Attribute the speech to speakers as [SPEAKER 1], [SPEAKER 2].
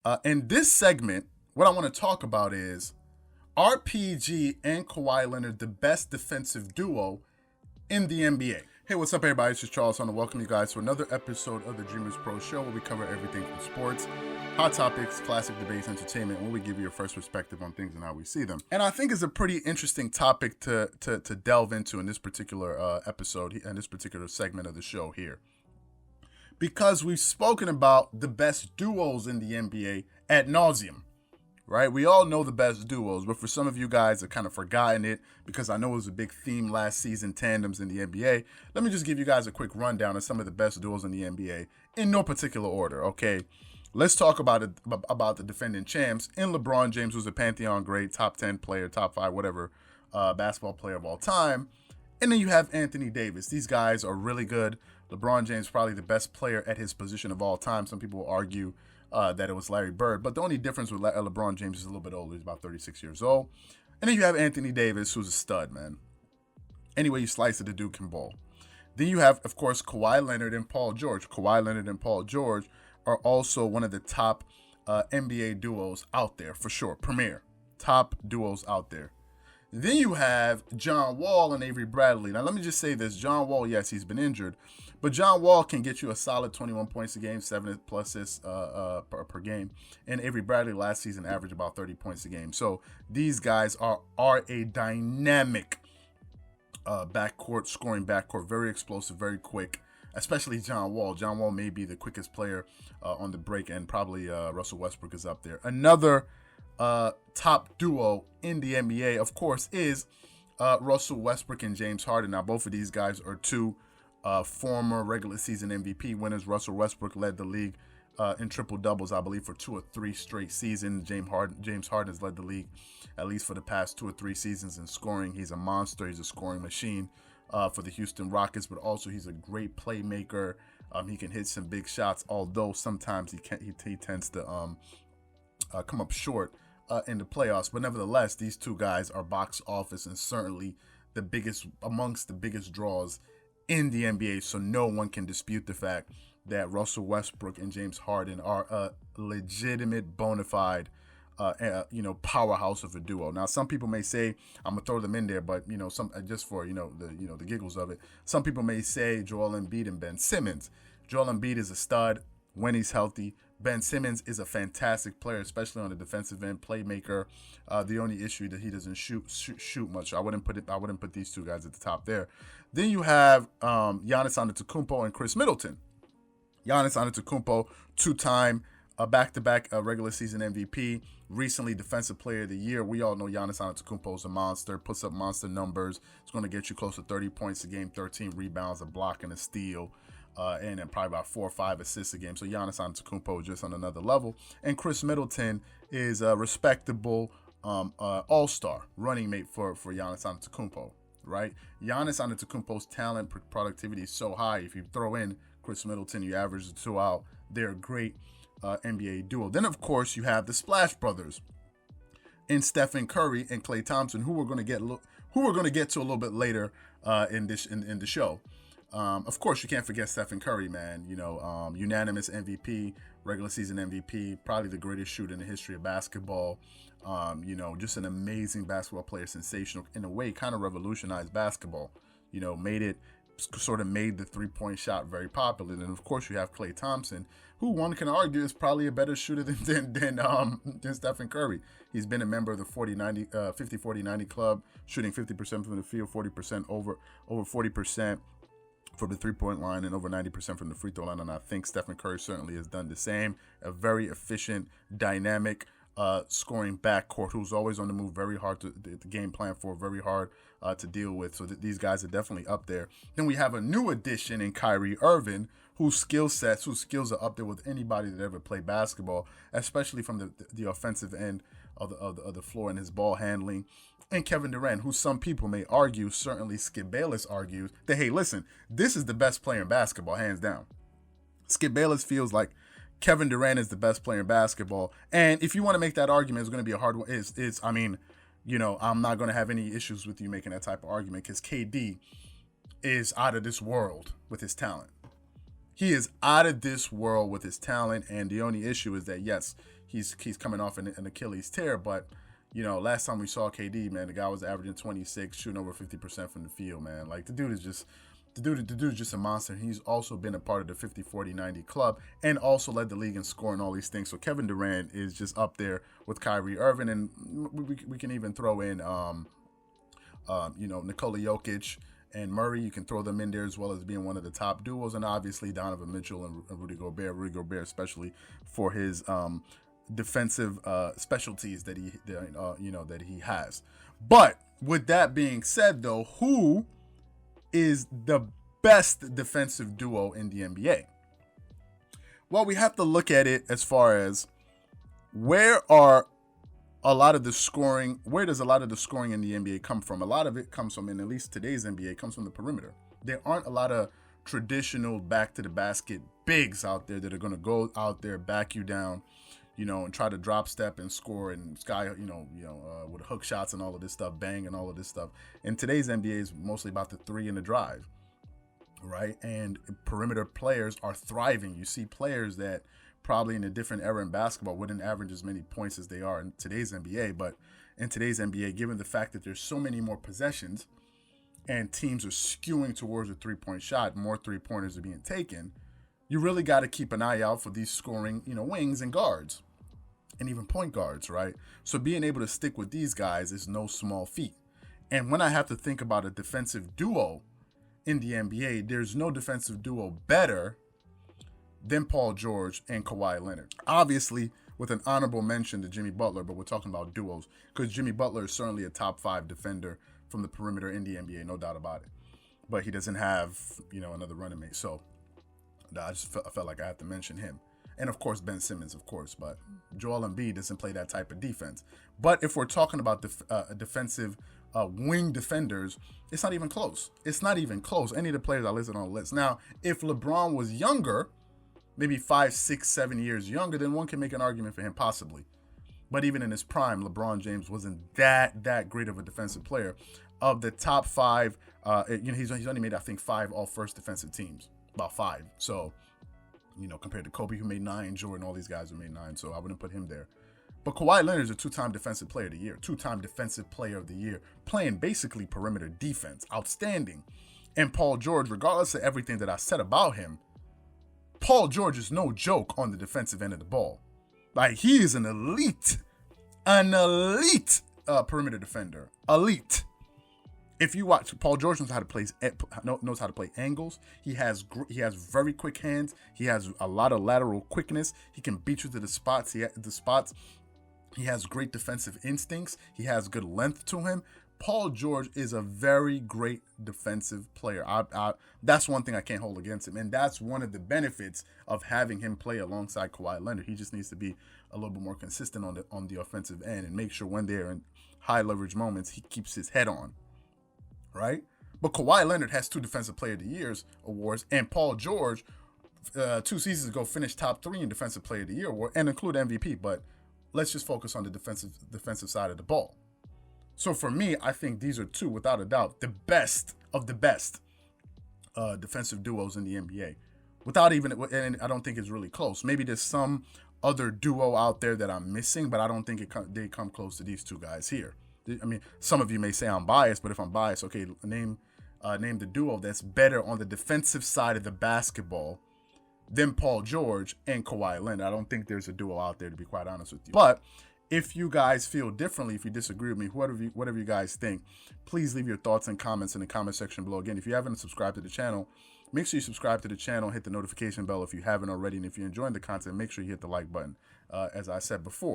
[SPEAKER 1] In this segment, what I want to talk about is RPG and Kawhi Leonard the best defensive duo in the NBA? Hey, what's up, everybody? It's just Charles. I want to welcome you guys to another episode of the Dreamerspro Show, where we cover everything from sports, hot topics, classic debates, entertainment, where we give you your first perspective on things and how we see them. And I think it's a pretty interesting topic to delve into in this particular episode and this particular segment of the show here, because we've spoken about the best duos in the NBA ad nauseum. Right? We all know the best duos, but for some of you guys that kind of forgotten it, because I know it was a big theme last season, tandems in the NBA, let me just give you guys a quick rundown of some of the best duos in the NBA in no particular order, okay? Let's talk about the defending champs in LeBron James, who's a Pantheon great, top 10 player, top 5, whatever, basketball player of all time. And then you have Anthony Davis. These guys are really good. LeBron James probably the best player at his position of all time. Some people will argue that it was Larry Bird. But the only difference with LeBron James is a little bit older. He's about 36 years old. And then you have Anthony Davis, who's a stud, man. Any way you slice it, the dude can ball. Then you have, of course, Kawhi Leonard and Paul George. Kawhi Leonard and Paul George are also one of the top NBA duos out there, for sure. Premier. Top duos out there. Then you have John Wall and Avery Bradley. Now, let me just say this. John Wall, yes, he's been injured, but John Wall can get you a solid 21 points a game, 7 plus assists per game. And Avery Bradley last season averaged about 30 points a game. So these guys are a dynamic scoring backcourt, very explosive, very quick, especially John Wall. John Wall may be the quickest player on the break, and probably Russell Westbrook is up there. Another top duo in the NBA, of course, is Russell Westbrook and James Harden. Now, both of these guys are two former regular season MVP winners. Russell Westbrook led the league in triple doubles, I believe, for 2 or 3 straight seasons. James Harden has led the league at least for the past 2 or 3 seasons in scoring. He's a monster. He's a scoring machine for the Houston Rockets, but also he's a great playmaker. He can hit some big shots, although sometimes he tends to come up short in the playoffs. But nevertheless, these two guys are box office and certainly amongst the biggest draws in the NBA. So no one can dispute the fact that Russell Westbrook and James Harden are a legitimate, bona fide, powerhouse of a duo. Now, some people may say, I'm gonna throw them in there, but some just for the giggles of it. Some people may say Joel Embiid and Ben Simmons. Joel Embiid is a stud when he's healthy. Ben Simmons is a fantastic player, especially on the defensive end, playmaker. The only issue that he doesn't shoot much. I wouldn't put these two guys at the top there. Then you have Giannis Antetokounmpo and Chris Middleton. Giannis Antetokounmpo, 2-time back-to-back regular season MVP, recently Defensive Player of the Year. We all know Giannis Antetokounmpo is a monster, puts up monster numbers. It's going to get you close to 30 points a game, 13 rebounds, a block, and a steal. And then probably about 4 or 5 assists a game. So Giannis Antetokounmpo is just on another level. And Chris Middleton is a respectable all-star running mate for Giannis Antetokounmpo, right? Giannis Antetokounmpo's talent productivity is so high. If you throw in Chris Middleton, you average the two out. They're a great NBA duo. Then, of course, you have the Splash Brothers in Stephen Curry and Klay Thompson, who we're going to get to a little bit later in the show. Of course, you can't forget Stephen Curry, man. Unanimous MVP, regular season MVP, probably the greatest shooter in the history of basketball. Just an amazing basketball player, sensational. In a way, kind of revolutionized basketball. Made the three-point shot very popular. And of course, you have Klay Thompson, who one can argue is probably a better shooter than Stephen Curry. He's been a member of the 50-40-90 club, shooting 50% from the field, 40% over 40%. from the three-point line and over 90% from the free throw line, and I think Stephen Curry certainly has done the same. A very efficient, dynamic scoring backcourt who's always on the move, very hard to the game plan for, very hard to deal with. So these guys are definitely up there. Then we have a new addition in Kyrie Irving, whose skills are up there with anybody that ever played basketball, especially from the offensive end of the floor and his ball handling. And Kevin Durant, who some people may argue, certainly Skip Bayless argues, that, hey, listen, this is the best player in basketball, hands down. Skip Bayless feels like Kevin Durant is the best player in basketball. And if you want to make that argument, it's going to be a hard one. I'm not going to have any issues with you making that type of argument because KD is out of this world with his talent. He is out of this world with his talent, and the only issue is that, yes, he's coming off an Achilles tear. But last time we saw KD, man, the guy was averaging 26, shooting over 50% from the field, man. Like the dude is just a monster. He's also been a part of the 50-40-90 club and also led the league in scoring all these things. So Kevin Durant is just up there with Kyrie Irving, and we can even throw in Nikola Jokic and Murray. You can throw them in there as well as being one of the top duos, and obviously Donovan Mitchell and Rudy Gobert. Rudy Gobert, especially for his defensive specialties that he has. But with that being said, though, who is the best defensive duo in the NBA? Well, we have to look at it as far as where does a lot of the scoring in the NBA come from? A lot of it comes from, in at least today's NBA, comes from the perimeter. There aren't a lot of traditional back to the basket bigs out there that are going to go out there, back you down, and try to drop step and score and with hook shots and all of this stuff, bang and all of this stuff. And today's NBA is mostly about the three and the drive, right? And perimeter players are thriving. You see players that probably in a different era in basketball wouldn't average as many points as they are in today's NBA. But in today's NBA, given the fact that there's so many more possessions and teams are skewing towards a three-point shot, more three-pointers are being taken, you really got to keep an eye out for these scoring, wings and guards. And even point guards, right? So being able to stick with these guys is no small feat. And when I have to think about a defensive duo in the NBA, there's no defensive duo better than Paul George and Kawhi Leonard. Obviously, with an honorable mention to Jimmy Butler, but we're talking about duos because Jimmy Butler is certainly a top 5 defender from the perimeter in the NBA, no doubt about it. But he doesn't have, another running mate. So I felt like I had to mention him. And, of course, Ben Simmons, of course. But Joel Embiid doesn't play that type of defense. But if we're talking about defensive wing defenders, it's not even close. It's not even close. Any of the players I listed on the list. Now, if LeBron was younger, maybe 5, 6, 7 years younger, then one can make an argument for him possibly. But even in his prime, LeBron James wasn't that great of a defensive player. Of the top 5, he's only made, I think, 5 all-first defensive teams. About 5. So, compared to Kobe, who made 9, Jordan, all these guys who made 9, so I wouldn't put him there. But Kawhi Leonard is a 2-time defensive player of the year, 2-time defensive player of the year, playing basically perimeter defense, outstanding. And Paul George, regardless of everything that I said about him, Paul George is no joke on the defensive end of the ball. Like, he is an elite perimeter defender, elite. If you watch, Paul George knows how to play angles. He has very quick hands. He has a lot of lateral quickness. He can beat you to the spots. He has great defensive instincts. He has good length to him. Paul George is a very great defensive player. That's one thing I can't hold against him, and that's one of the benefits of having him play alongside Kawhi Leonard. He just needs to be a little bit more consistent on the offensive end and make sure when they're in high leverage moments, he keeps his head on. Right? But Kawhi Leonard has 2 Defensive Player of the Year awards, and Paul George, 2 seasons ago, finished top 3 in Defensive Player of the Year award and include MVP. But let's just focus on the defensive side of the ball. So for me, I think these are 2, without a doubt, the best of the best defensive duos in the NBA. And I don't think it's really close. Maybe there's some other duo out there that I'm missing, but I don't think they come close to these 2 guys here. I mean, some of you may say I'm biased, but if I'm biased, okay, name the duo that's better on the defensive side of the basketball than Paul George and Kawhi Leonard. I don't think there's a duo out there, to be quite honest with you. But if you guys feel differently, if you disagree with me, whatever you guys think, please leave your thoughts and comments in the comment section below. Again, if you haven't subscribed to the channel, make sure you subscribe to the channel, hit the notification bell if you haven't already, and if you're enjoying the content, make sure you hit the like button, as I said before.